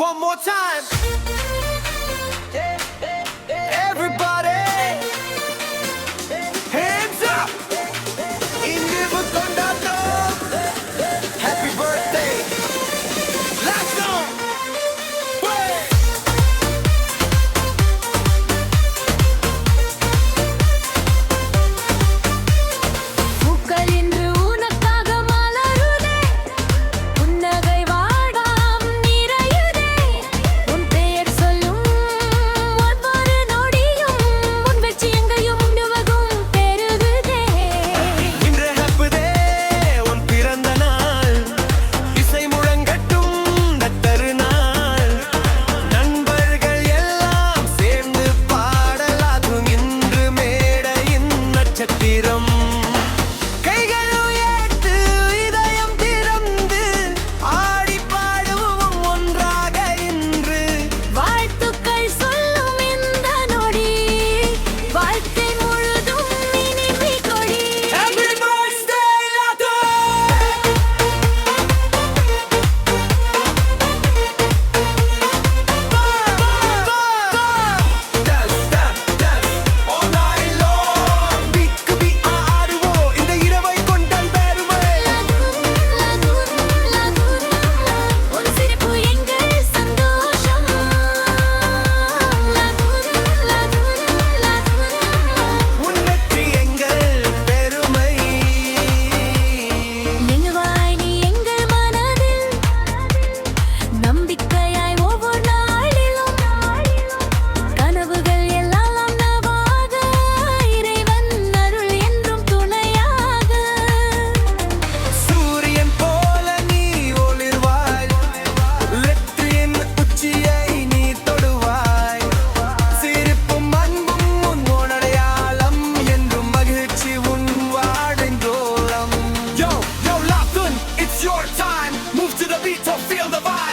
One more time. Everybody, hands up. Indivu kondato. Happy birthday. Let's go. பூக்கள் இன்று உனக்காக மலருதே, புன்னகை வாடாம் நிறையுதே, உன் பெயர் சொல்லும் ஒவ்வொரு நொடியும் உன் வெற்றி எங்கேயும் உண்டுவகும் பெருகுதே. இன்று happy day, உன் பிறந்த நாள். இசை முழங்கட்டும் நத்தருநாள். நண்பர்கள் எல்லாம் சேர்ந்து பாடலாகும் இன்று மேடையின் நட்சத்திரம். கைகள் உயர்த்து இதயம் திறந்து ஆடி பாடுவோம் ஒன்றாக இன்று. வாழ்த்துக்கள் சொல்லும் இந்த நொடி, வாழ்க்கை முழுதும் இனிமை கொடி. Happy birthday, Lato! Dance, dance, dance all night long. Beat ஆடுவோம் இந்த இரவை கொண்டால் பெருமை. ஒரு சிரிப்பு எங்கள் சந்தோஷம். உன் வெற்றி எங்கள் பெருமை. எங்குவாய் நீ எங்கள் மனதில், நம்பிக்கையாய் ஒவ்வொரு நாளிலும். கனவுகள் எல்லாம் நனவாக, இறைவன் அருள் என்றும் துணையாக. சூரியன் போல நீ ஒளிர்வாய். வெற்றியின் உச்சியை நீ தொடுவாய். சிரிப்பும் அன்பும் உன் அடையாளம் என்றும் மகிழ்ச்சி உன் வாழெங்கோலம். Yo, Latun, it's your time. Move to the beat or feel the vibe.